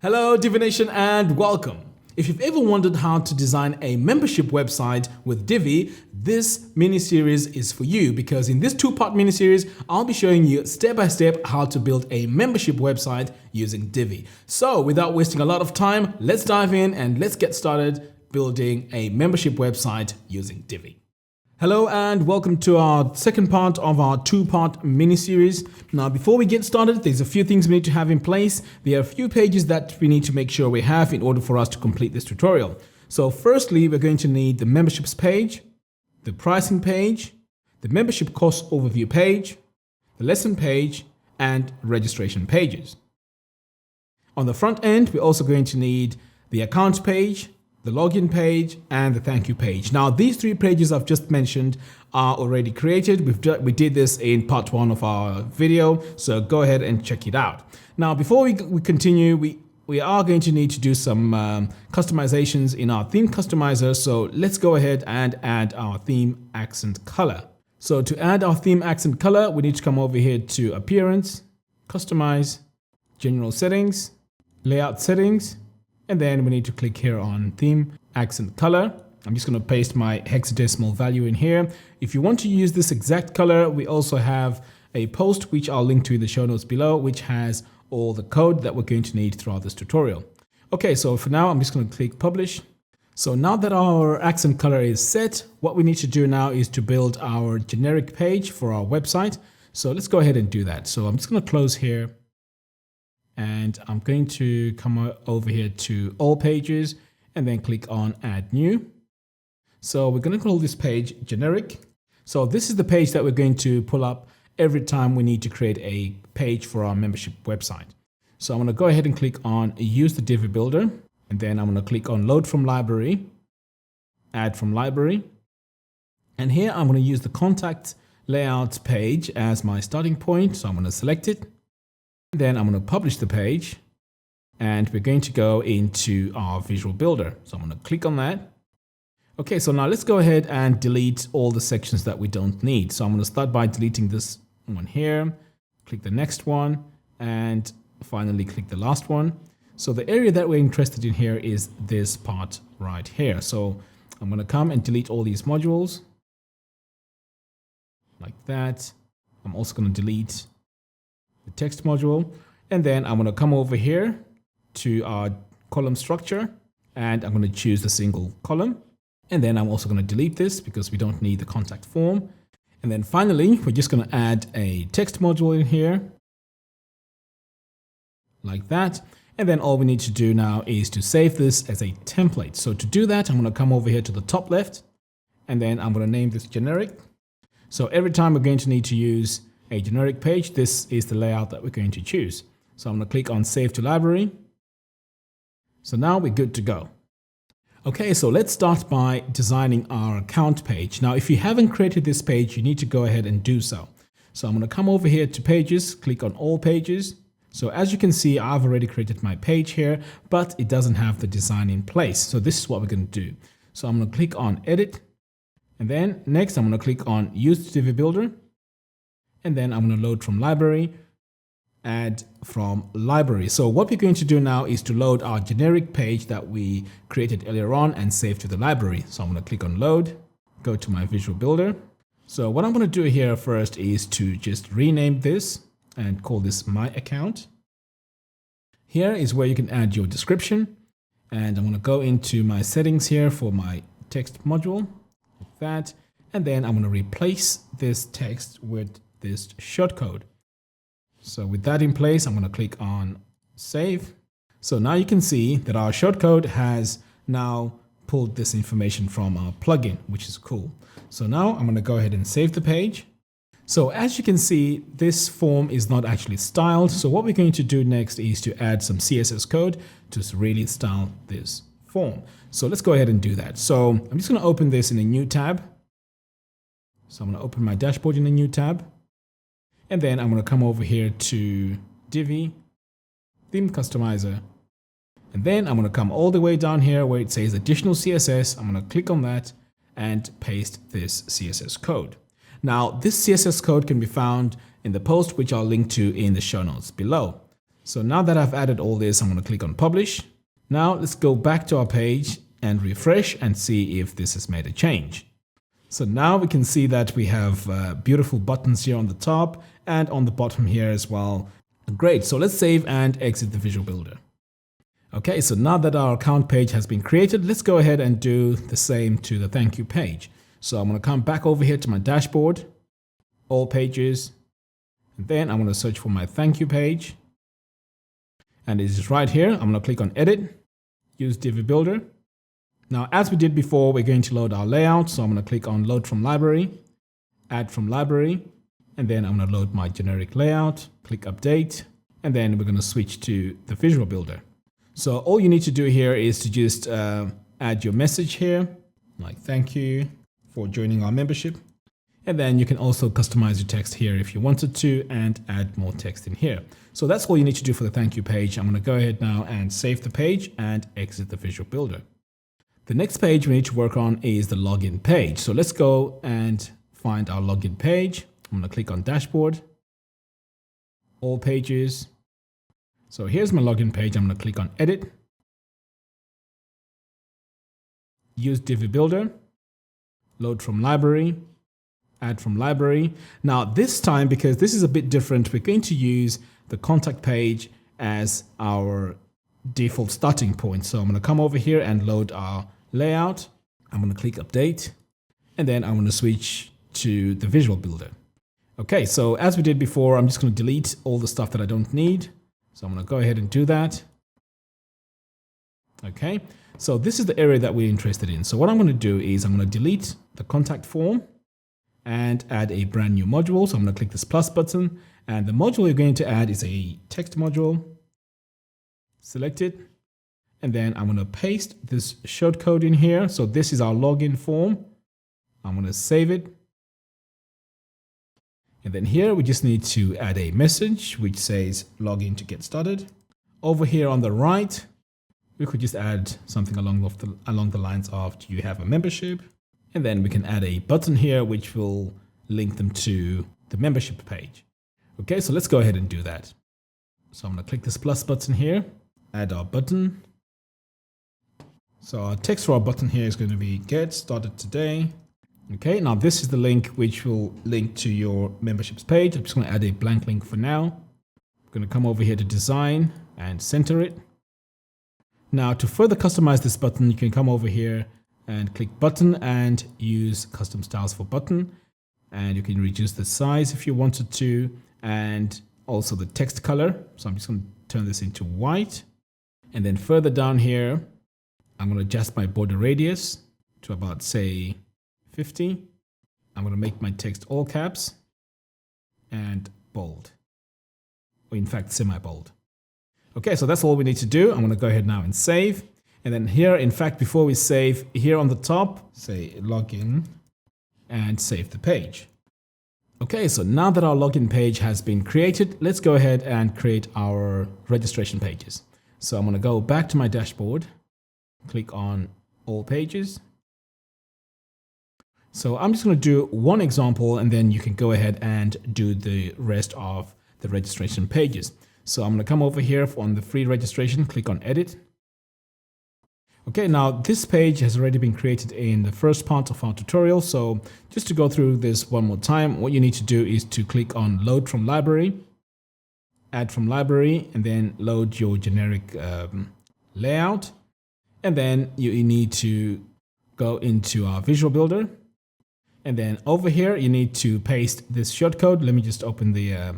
Hello Divination and welcome. If you've ever wondered how to design a membership website with Divi, this mini-series is for you because in this two-part mini-series, I'll be showing you step-by-step how to build a membership website using Divi. So without wasting a lot of time, let's dive in and let's get started building a membership website using Divi. Hello and welcome to our second part of our two-part mini-series. Now, before we get started, there's a few things we need to have in place. There are a few pages that we need to make sure we have in order for us to complete this tutorial. So firstly, we're going to need the memberships page, the pricing page, the membership cost overview page, the lesson page, and registration pages. On the front end, we're also going to need the account page, the login page, and the thank you page. Now, these three pages I've just mentioned are already created. We did this in part one of our video, so go ahead and check it out. Now, before we continue, we are going to need to do some customizations in our theme customizer. So let's go ahead and add our theme accent color. So to add our theme accent color, we need to come over here to Appearance, Customize, General Settings, Layout Settings, and then we need to click here on Theme Accent Color. I'm just going to paste my hexadecimal value in here. If you want to use this exact color, we also have a post which I'll link to in the show notes below, which has all the code that we're going to need throughout this tutorial. Okay, so for now, I'm just going to click Publish. So now that our accent color is set, what we need to do now is to build our generic page for our website. So let's go ahead and do that. So I'm just going to close here. And I'm going to come over here to all pages and then click on add new. So we're going to call this page generic. So this is the page that we're going to pull up every time we need to create a page for our membership website. So I'm going to go ahead and click on use the Divi builder. And then I'm going to click on load from library, add from library. And here I'm going to use the contact layout page as my starting point. So I'm going to select it. Then I'm going to publish the page and we're going to go into our visual builder. So I'm going to click on that. Okay, so now let's go ahead and delete all the sections that we don't need. So I'm going to start by deleting this one here, click the next one, and finally click the last one. So the area that we're interested in here is this part right here. So I'm going to come and delete all these modules like that. I'm also going to delete the text module, and then I'm going to come over here to our column structure and I'm going to choose the single column, and then I'm also going to delete this because we don't need the contact form. And then finally we're just going to add a text module in here like that, and then all we need to do now is to save this as a template. So to do that, I'm going to come over here to the top left and then I'm going to name this generic. So every time we're going to need to use a generic page, this is the layout that we're going to choose. So I'm going to click on Save to Library. So now we're good to go. Okay, so let's start by designing our account page. Now, if you haven't created this page, you need to go ahead and do so. So I'm going to come over here to Pages, click on All Pages. So as you can see, I've already created my page here, but it doesn't have the design in place. So this is what we're going to do. So I'm going to click on Edit. And then next, I'm going to click on Use Divi Builder. And then I'm going to load from library, add from library. So what we're going to do now is to load our generic page that we created earlier on and save to the library. So I'm going to click on load, go to my visual builder. So what I'm going to do here first is to just rename this and call this my account. Here is where you can add your description. And I'm going to go into my settings here for my text module, like that. And then I'm going to replace this text with this shortcode. So with that in place, I'm going to click on Save. So now you can see that our shortcode has now pulled this information from our plugin, which is cool. So now I'm going to go ahead and save the page. So as you can see, this form is not actually styled. So what we're going to do next is to add some CSS code to really style this form. So let's go ahead and do that. So I'm just going to open this in a new tab. So I'm going to open my dashboard in a new tab. And then I'm going to come over here to Divi, Theme Customizer. And then I'm going to come all the way down here where it says Additional CSS. I'm going to click on that and paste this CSS code. Now, this CSS code can be found in the post, which I'll link to in the show notes below. So now that I've added all this, I'm going to click on publish. Now let's go back to our page and refresh and see if this has made a change. So now we can see that we have beautiful buttons here on the top and on the bottom here as well. Great. So let's save and exit the Visual Builder. Okay, so now that our account page has been created, let's go ahead and do the same to the thank you page. So I'm going to come back over here to my dashboard, all pages, and then I'm going to search for my thank you page. And it is right here. I'm going to click on edit, use Divi Builder. Now, as we did before, we're going to load our layout. So I'm going to click on load from library, add from library, and then I'm going to load my generic layout, click update, and then we're going to switch to the Visual Builder. So all you need to do here is to just add your message here, like thank you for joining our membership. And then you can also customize your text here if you wanted to and add more text in here. So that's all you need to do for the thank you page. I'm going to go ahead now and save the page and exit the Visual Builder. The next page we need to work on is the login page. So let's go and find our login page. I'm going to click on dashboard, all pages. So here's my login page. I'm going to click on edit, use Divi Builder, load from library, add from library. Now this time, because this is a bit different, we're going to use the contact page as our default starting point. So I'm going to come over here and load our layout. I'm going to click update, and then I'm going to switch to the Visual Builder. Okay, so as we did before, I'm just going to delete all the stuff that I don't need. So I'm going to go ahead and do that. Okay, so this is the area that we're interested in. So what I'm going to do is I'm going to delete the contact form and add a brand new module. So I'm going to click this plus button, and the module you're going to add is a text module. Select it, and then I'm going to paste this shortcode in here. So this is our login form. I'm going to save it. And then here we just need to add a message which says login to get started. Over here on the right, we could just add something along the lines of, do you have a membership? And then we can add a button here which will link them to the membership page. Okay, so let's go ahead and do that. So I'm going to click this plus button here, add our button. So our text for our button here is going to be get started today. Okay, now this is the link which will link to your memberships page. I'm just going to add a blank link for now. I'm going to come over here to design and center it. Now to further customize this button, you can come over here and click button and use custom styles for button. And you can reduce the size if you wanted to, and also the text color. So I'm just going to turn this into white. And then further down here, I'm going to adjust my border radius to about, say, 50. I'm going to make my text all caps and bold, or in fact semi-bold. Okay, so that's all we need to do. I'm going to go ahead now and save. And then here, in fact, before we save, here on the top, say login and save the page. Okay, so now that our login page has been created, let's go ahead and create our registration pages. So I'm going to go back to my dashboard, click on all pages. So I'm just going to do one example, and then you can go ahead and do the rest of the registration pages. So I'm going to come over here on the free registration, click on edit. Okay, now this page has already been created in the first part of our tutorial. So just to go through this one more time, what you need to do is to click on load from library, add from library, and then load your generic layout. And then you need to go into our Visual Builder. And then over here, you need to paste this shortcode. Let me just open the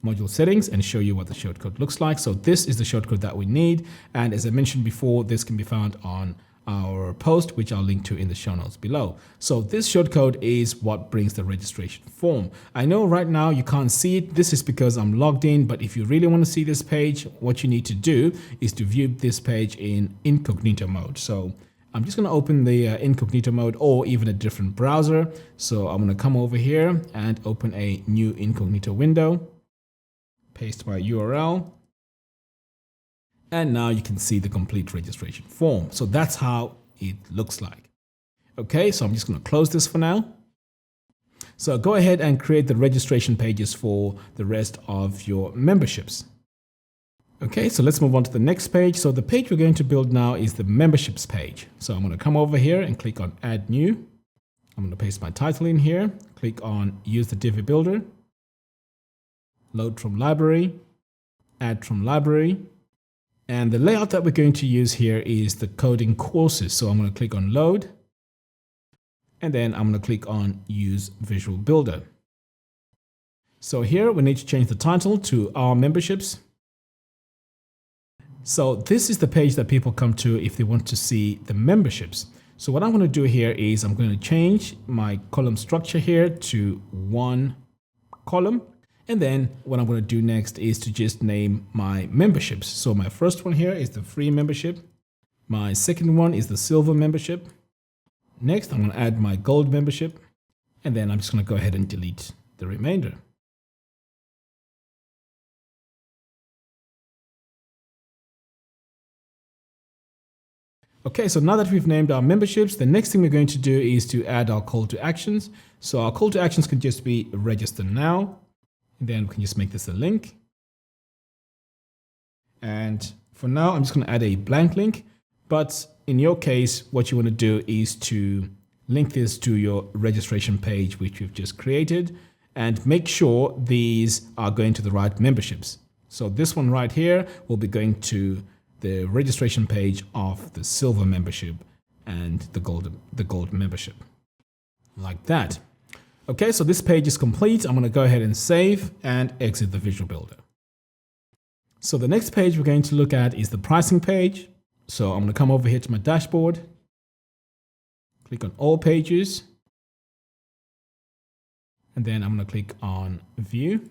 module settings and show you what the shortcode looks like. So this is the shortcode that we need. And as I mentioned before, this can be found on our post, which I'll link to in the show notes below. So this shortcode is what brings the registration form. I know right now you can't see it. This is because I'm logged in, but if you really want to see this page, what you need to do is to view this page in incognito mode. So I'm just going to open the incognito mode, or even a different browser. So I'm going to come over here and open a new incognito window, paste my URL, and now you can see the complete registration form. So that's how it looks like. Okay, so I'm just going to close this for now. So go ahead and create the registration pages for the rest of your memberships. Okay, so let's move on to the next page. So the page we're going to build now is the memberships page. So I'm going to come over here and click on add new. I'm going to paste my title in here, click on use the Divi builder, load from library, add from library. And the layout that we're going to use here is the coding courses. So I'm going to click on load, and then I'm going to click on use visual builder. So here we need to change the title to our memberships. So this is the page that people come to if they want to see the memberships. So what I'm going to do here is I'm going to change my column structure here to one column. And then what I'm going to do next is to just name my memberships. So my first one here is the free membership. My second one is the silver membership. Next, I'm going to add my gold membership. And then I'm just going to go ahead and delete the remainder. Okay, so now that we've named our memberships, the next thing we're going to do is to add our call to actions. So our call to actions can just be register now. And then we can just make this a link. And for now, I'm just going to add a blank link. But in your case, what you want to do is to link this to your registration page, which we've just created, and make sure these are going to the right memberships. So this one right here will be going to the registration page of the silver membership and the gold membership, like that. Okay, so this page is complete. I'm going to go ahead and save and exit the visual builder. So the next page we're going to look at is the pricing page. So I'm going to come over here to my dashboard, click on all pages, and then I'm going to click on view.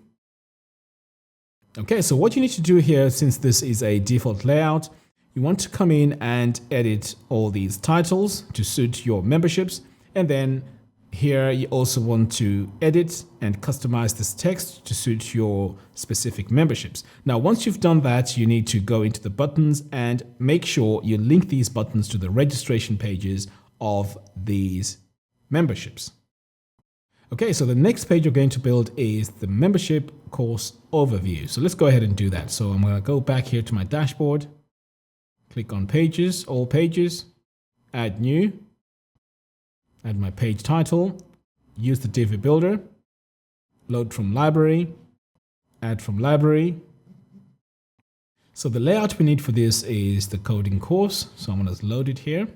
Okay, so what you need to do here, since this is a default layout, you want to come in and edit all these titles to suit your memberships. And then here you also want to edit and customize this text to suit your specific memberships. Now, once you've done that, you need to go into the buttons and make sure you link these buttons to the registration pages of these memberships. Okay, so the next page you're going to build is the membership course overview. So let's go ahead and do that. So I'm going to go back here to my dashboard, click on pages, all pages, add new, add my page title, use the Divi builder, load from library, add from library. So the layout we need for this is the coding course. So I'm going to load it here,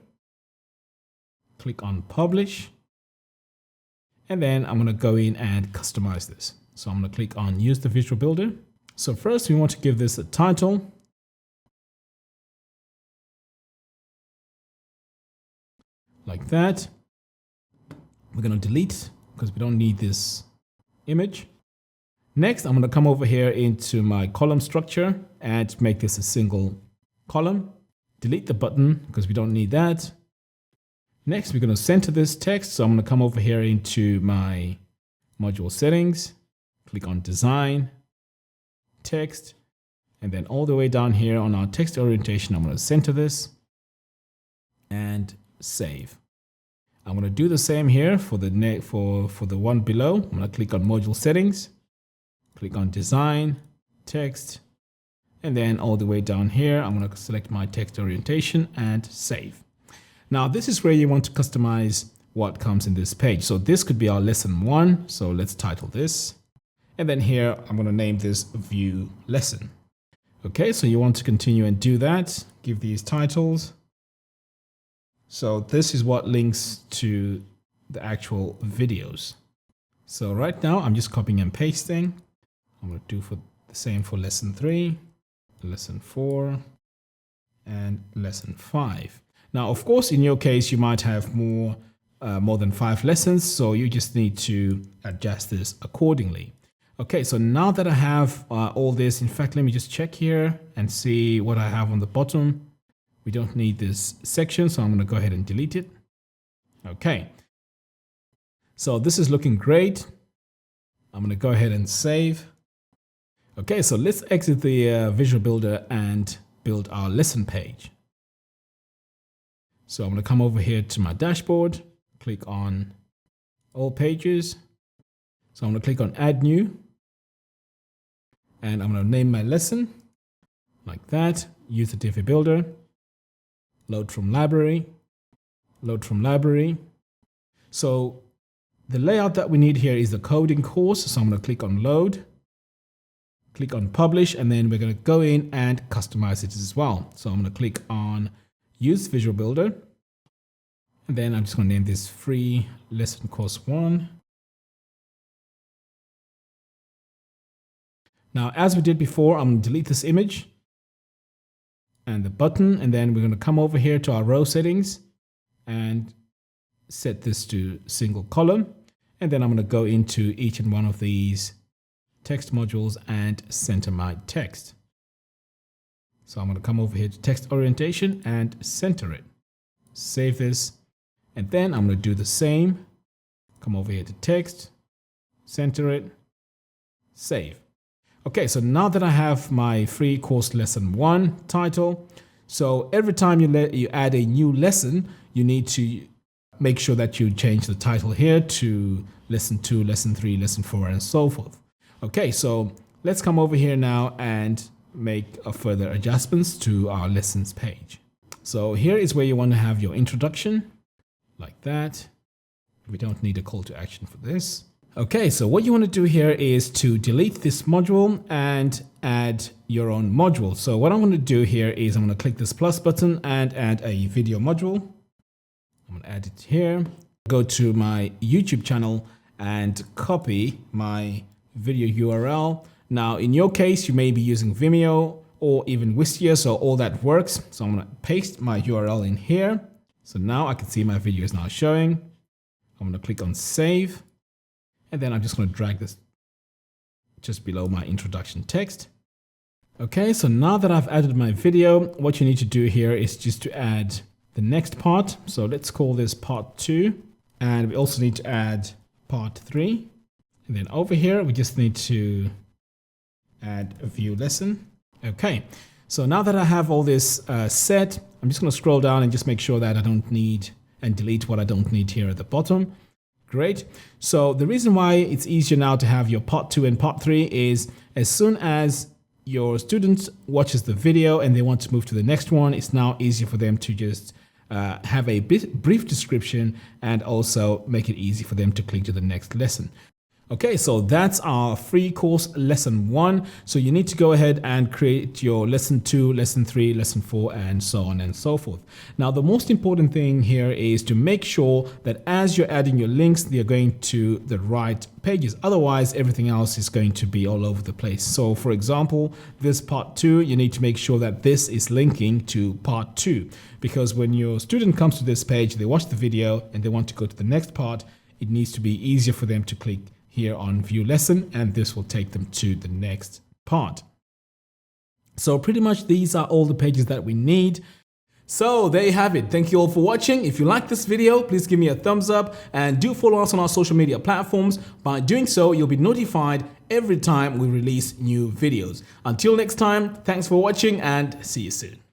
click on publish. And then I'm going to go in and customize this. So I'm going to click on use the visual builder. So first we want to give this a title. Like that. We're going to delete because we don't need this image. Next, I'm going to come over here into my column structure and make this a single column. Delete the button because we don't need that. Next, we're going to center this text. So I'm going to come over here into my module settings, click on design, text, and then all the way down here on our text orientation, I'm going to center this and save. I'm going to do the same here for the one below. I'm going to click on module settings, click on design, text, and then all the way down here, I'm going to select my text orientation and save. Now, this is where you want to customize what comes in this page. So this could be our lesson 1. So let's title this. And then here, I'm going to name this view lesson. Okay, so you want to continue and do that. Give these titles. So this is what links to the actual videos. So right now, I'm just copying and pasting. I'm going to do the same for lesson 3, lesson 4, and lesson 5. Now, of course, in your case, you might have more than 5 lessons, so you just need to adjust this accordingly. Okay, so now that I have all this, in fact, let me just check here and see what I have on the bottom. We don't need this section, so I'm going to go ahead and delete it. Okay, so this is looking great. I'm going to go ahead and save. Okay, so let's exit the Visual Builder and build our lesson page. So I'm going to come over here to my dashboard, click on all pages. So I'm going to click on add new, and I'm going to name my lesson like that. Use the Divi builder. Load from library. Load from library. So the layout that we need here is the coding course. So I'm going to click on load. Click on publish, and then we're going to go in and customize it as well. So I'm going to click on use visual builder. And then I'm just going to name this free lesson course 1. Now, as we did before, I'm going to delete this image and the button, and then we're going to come over here to our row settings and set this to single column. And then I'm going to go into each and one of these text modules and center my text. So I'm going to come over here to text orientation and center it. Save this. And then I'm going to do the same. Come over here to text, center it, save. Okay, so now that I have my free course lesson 1 title, so every time you add a new lesson, you need to make sure that you change the title here to lesson 2, lesson 3, lesson 4, and so forth. Okay, so let's come over here now and make further adjustments to our lessons page. So here is where you want to have your introduction, like that. We don't need a call to action for this. Okay, so what you want to do here is to delete this module and add your own module. So what I'm going to do here is I'm going to click this plus button and add a video module. I'm going to add it here. Go to my YouTube channel and copy my video URL. Now, in your case, you may be using Vimeo or even Wistia, so all that works. So I'm going to paste my URL in here. So now I can see my video is now showing. I'm going to click on save. And then I'm just going to drag this just below my introduction text. Okay, so now that I've added my video, what you need to do here is just to add the next part. So let's call this part 2. And we also need to add part 3. And then over here, we just need to add a view lesson. Okay, so now that I have all this set, I'm just going to scroll down and just make sure that I don't need and delete what I don't need here at the bottom. Great. So the reason why it's easier now to have your part 2 and part 3 is as soon as your student watches the video and they want to move to the next one, it's now easier for them to just have a brief description and also make it easy for them to click to the next lesson. Okay, so that's our free course lesson 1. So you need to go ahead and create your lesson 2, lesson 3, lesson 4, and so on and so forth. Now, the most important thing here is to make sure that as you're adding your links, they're going to the right pages. Otherwise, everything else is going to be all over the place. So for example, this part 2, you need to make sure that this is linking to part 2, because when your student comes to this page, they watch the video and they want to go to the next part, it needs to be easier for them to click here on view lesson, and this will take them to the next part. So pretty much these are all the pages that we need. So there you have it. Thank you all for watching. If you like this video, please give me a thumbs up and do follow us on our social media platforms. By doing so, you'll be notified every time we release new videos. Until next time, thanks for watching and see you soon.